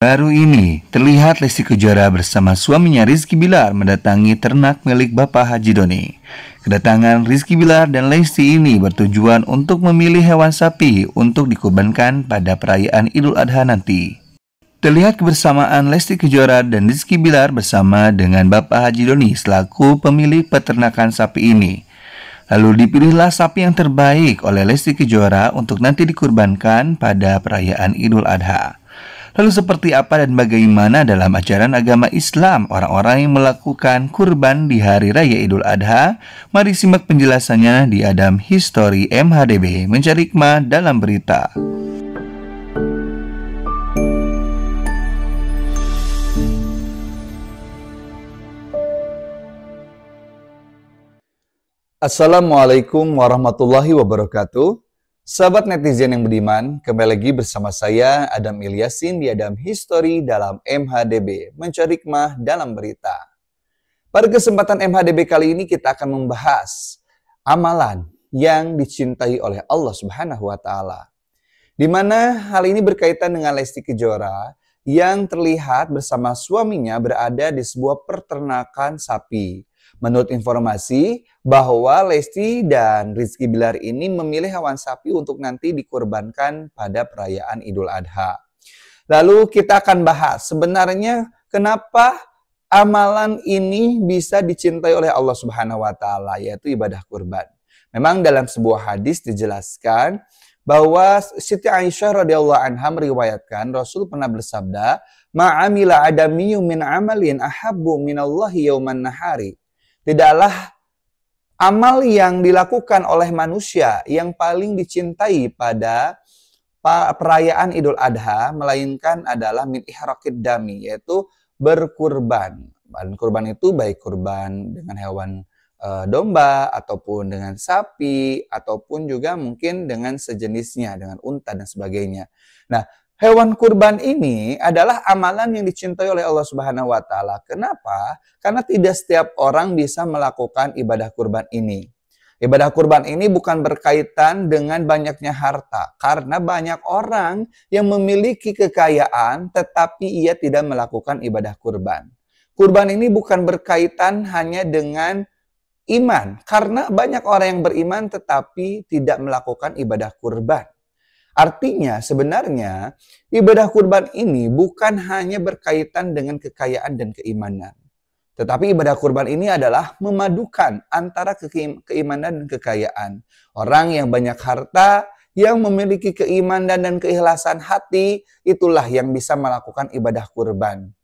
Baru ini, terlihat Lesti Kejora bersama suaminya Rizky Bilar mendatangi ternak milik Bapak Haji Doni. Kedatangan Rizky Bilar dan Lesti ini bertujuan untuk memilih hewan sapi untuk dikurbankan pada perayaan Idul Adha nanti. Terlihat kebersamaan Lesti Kejora dan Rizky Bilar bersama dengan Bapak Haji Doni selaku pemilik peternakan sapi ini. Lalu dipilihlah sapi yang terbaik oleh Lesti Kejora untuk nanti dikurbankan pada perayaan Idul Adha. Lalu seperti apa dan bagaimana dalam ajaran agama Islam orang-orang yang melakukan kurban di Hari Raya Idul Adha? Mari simak penjelasannya di Adam History MHDB Mencari Hikmah dalam Berita. Assalamualaikum warahmatullahi wabarakatuh. Sahabat netizen yang budiman, kembali lagi bersama saya Adam Ilyasin di Adam History dalam MHDB Mencari Hikmah dalam Berita. Pada kesempatan MHDB kali ini kita akan membahas amalan yang dicintai oleh Allah Subhanahu wa taala. Di mana hal ini berkaitan dengan Lesti Kejora yang terlihat bersama suaminya berada di sebuah peternakan sapi. Menurut informasi bahwa Lesti dan Rizky Bilar ini memilih hewan sapi untuk nanti dikurbankan pada perayaan Idul Adha. Lalu kita akan bahas sebenarnya kenapa amalan ini bisa dicintai oleh Allah Subhanahu wa taala, yaitu ibadah kurban. Memang dalam sebuah hadis dijelaskan bahwa Siti Aisyah radhiyallahu anha meriwayatkan Rasul pernah bersabda, "Ma'amila adamiyyu min amalin ahabbu minallahi yauman nahari." Tidaklah amal yang dilakukan oleh manusia yang paling dicintai pada perayaan Idul Adha, melainkan adalah min ihraqid dami, yaitu berkurban. Dan kurban itu baik kurban dengan hewan domba, ataupun dengan sapi, ataupun juga mungkin dengan sejenisnya, dengan unta dan sebagainya. Nah, hewan kurban ini adalah amalan yang dicintai oleh Allah Subhanahu wa taala. Kenapa? Karena tidak setiap orang bisa melakukan ibadah kurban ini. Ibadah kurban ini bukan berkaitan dengan banyaknya harta, karena banyak orang yang memiliki kekayaan tetapi ia tidak melakukan ibadah kurban. Kurban ini bukan berkaitan hanya dengan iman, karena banyak orang yang beriman tetapi tidak melakukan ibadah kurban. Artinya sebenarnya ibadah kurban ini bukan hanya berkaitan dengan kekayaan dan keimanan. Tetapi ibadah kurban ini adalah memadukan antara keimanan dan kekayaan. Orang yang banyak harta, yang memiliki keimanan dan keikhlasan hati, itulah yang bisa melakukan ibadah kurban.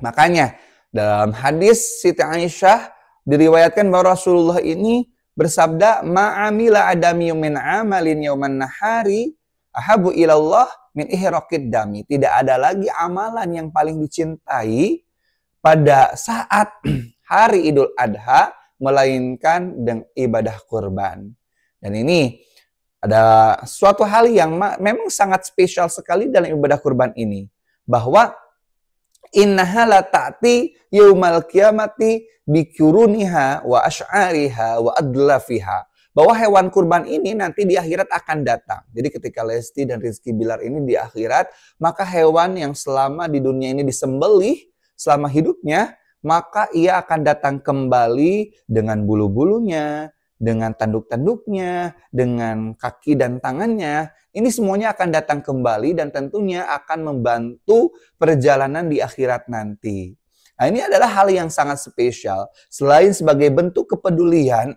Makanya dalam hadis Siti Aisyah diriwayatkan bahwa Rasulullah ini bersabda, "Ma'amila adami min amalin yauman nahari ahabu ilallah min ihraqid dami." Tidak ada lagi amalan yang paling dicintai pada saat hari Idul Adha melainkan dengan ibadah kurban. Dan ini ada suatu hal yang memang sangat spesial sekali dalam ibadah kurban ini, bahwa innaha la ta'ti yaumal qiyamati bikuruniha wa asy'ariha wa adlafiha. Bahwa hewan kurban ini nanti di akhirat akan datang. Jadi ketika Lesti dan Rizky Bilar ini di akhirat, maka hewan yang selama di dunia ini disembelih selama hidupnya, maka ia akan datang kembali dengan bulu-bulunya, dengan tanduk-tanduknya, dengan kaki dan tangannya. Ini semuanya akan datang kembali dan tentunya akan membantu perjalanan di akhirat nanti. Nah, ini adalah hal yang sangat spesial. Selain sebagai bentuk kepedulian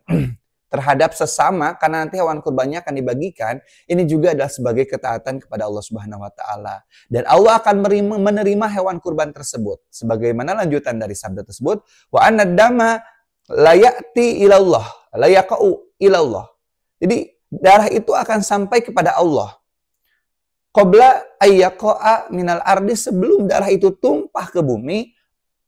terhadap sesama, karena nanti hewan kurbannya akan dibagikan, ini juga adalah sebagai ketaatan kepada Allah Subhanahu wa taala. Dan Allah akan menerima hewan kurban tersebut. Sebagaimana lanjutan dari sabda tersebut, wa annad dama la ya'ti ilallah, la yaqa'u ilallah. Jadi darah itu akan sampai kepada Allah. Qabla ayyaqa'a minal ardi, sebelum darah itu tumpah ke bumi,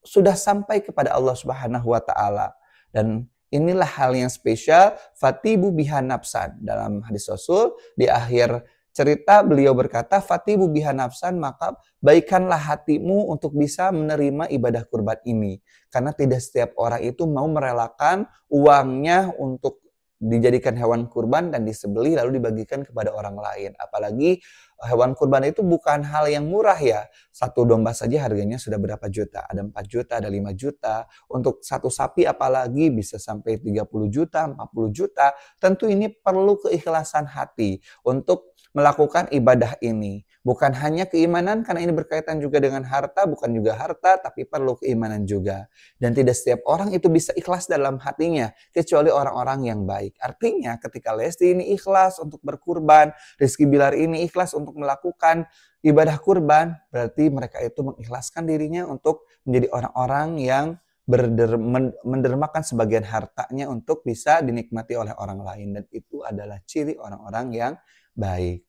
sudah sampai kepada Allah Subhanahu wa taala. Dan inilah hal yang spesial, fatibu biha nafsan. Dalam hadis Rasul, di akhir cerita beliau berkata, fatibu biha nafsan, maka baikkanlah hatimu untuk bisa menerima ibadah kurban ini. Karena tidak setiap orang itu mau merelakan uangnya untuk dijadikan hewan kurban dan disembelih lalu dibagikan kepada orang lain. Apalagi hewan kurban itu bukan hal yang murah ya. Satu domba saja harganya sudah berapa juta. Ada 4 juta, ada 5 juta. Untuk satu sapi apalagi bisa sampai 30 juta, 40 juta. Tentu ini perlu keikhlasan hati untuk melakukan ibadah ini. Bukan hanya keimanan karena ini berkaitan juga dengan harta, bukan juga harta, tapi perlu keimanan juga. Dan tidak setiap orang itu bisa ikhlas dalam hatinya, kecuali orang-orang yang baik. Artinya ketika Lesti ini ikhlas untuk berkurban, Rizky Bilar ini ikhlas untuk melakukan ibadah kurban, berarti mereka itu mengikhlaskan dirinya untuk menjadi orang-orang yang mendermakan sebagian hartanya untuk bisa dinikmati oleh orang lain. Dan itu adalah ciri orang-orang yang baik.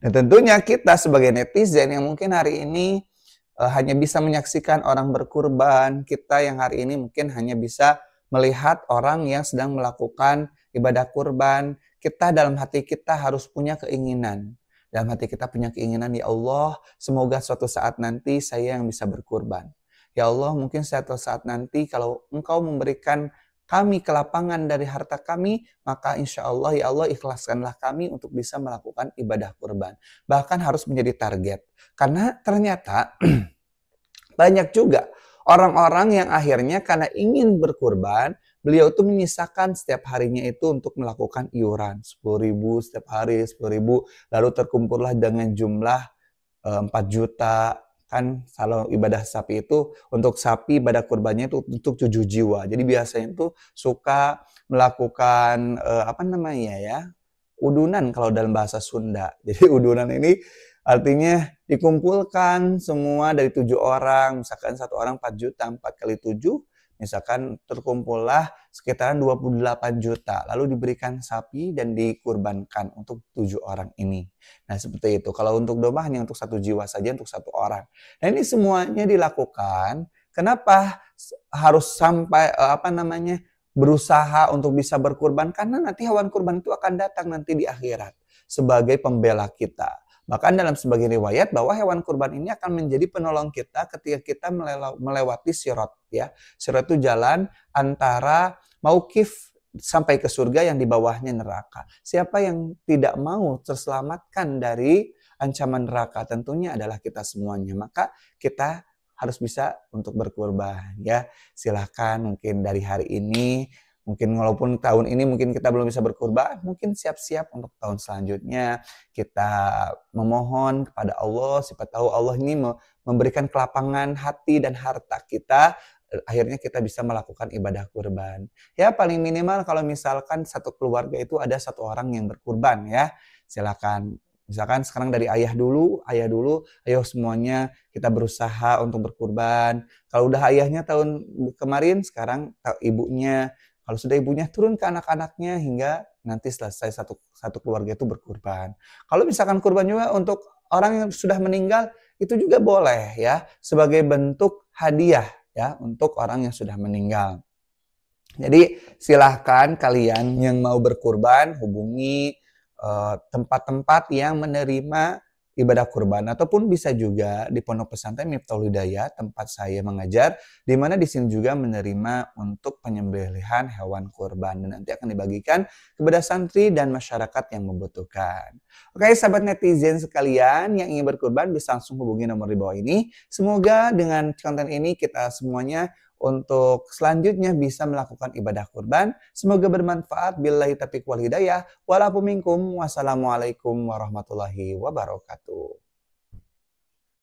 Dan tentunya kita sebagai netizen yang mungkin hari ini hanya bisa menyaksikan orang berkurban, kita yang hari ini mungkin hanya bisa melihat orang yang sedang melakukan ibadah kurban, kita dalam hati kita harus punya keinginan. Dalam hati kita punya keinginan, ya Allah, semoga suatu saat nanti saya yang bisa berkurban. Ya Allah, mungkin suatu saat nanti kalau Engkau memberikan kami kelapangan dari harta kami, maka insya Allah ya Allah ikhlaskanlah kami untuk bisa melakukan ibadah kurban. Bahkan harus menjadi target. Karena ternyata banyak juga orang-orang yang akhirnya karena ingin berkurban, beliau itu menyisakan setiap harinya itu untuk melakukan iuran. 10.000 setiap hari, 10.000. Lalu terkumpullah dengan jumlah 4 juta. Kan kalau ibadah sapi itu, untuk sapi ibadah kurbannya itu untuk 7 jiwa. Jadi biasanya itu suka melakukan udunan kalau dalam bahasa Sunda. Jadi udunan ini artinya dikumpulkan semua dari 7 orang, misalkan satu orang 4 juta, 4 kali 7, misalkan terkumpullah sekitaran 28 juta. Lalu diberikan sapi dan dikurbankan untuk 7 orang ini. Nah seperti itu. Kalau untuk domba hanya untuk 1 jiwa saja, untuk 1 orang. Nah ini semuanya dilakukan. Kenapa harus sampai berusaha untuk bisa berkurban? Karena nanti hewan kurban itu akan datang nanti di akhirat sebagai pembela kita. Bahkan dalam sebagian riwayat bahwa hewan kurban ini akan menjadi penolong kita ketika kita melewati sirat ya. Sirat itu jalan antara mauqif sampai ke surga yang di bawahnya neraka. Siapa yang tidak mau terselamatkan dari ancaman neraka tentunya adalah kita semuanya. Maka kita harus bisa untuk berkurban ya. Silahkan mungkin dari hari ini, mungkin walaupun tahun ini mungkin kita belum bisa berkurban, mungkin siap-siap untuk tahun selanjutnya. Kita memohon kepada Allah, siapa tahu Allah ini memberikan kelapangan hati dan harta kita, akhirnya kita bisa melakukan ibadah kurban. Ya paling minimal kalau misalkan satu keluarga itu ada 1 orang yang berkurban ya, silakan. Misalkan sekarang dari ayah dulu, ayo semuanya kita berusaha untuk berkurban. Kalau udah ayahnya tahun kemarin, sekarang ibunya. Kalau sudah ibunya turun ke anak-anaknya hingga nanti selesai satu keluarga itu berkurban. Kalau misalkan kurban juga untuk orang yang sudah meninggal, itu juga boleh ya, sebagai bentuk hadiah ya untuk orang yang sudah meninggal. Jadi silahkan kalian yang mau berkurban hubungi tempat-tempat yang menerima ibadah kurban, ataupun bisa juga di Pondok Pesantren Miftahul Hidayah tempat saya mengajar, di mana di sini juga menerima untuk penyembelihan hewan kurban dan nanti akan dibagikan kepada santri dan masyarakat yang membutuhkan. Oke, sahabat netizen sekalian yang ingin berkurban bisa langsung hubungi nomor di bawah ini. Semoga dengan konten ini kita semuanya untuk selanjutnya bisa melakukan ibadah kurban. Semoga bermanfaat. Billahi taufiq wal hidayah. Walaupun minkum. Wassalamualaikum warahmatullahi wabarakatuh.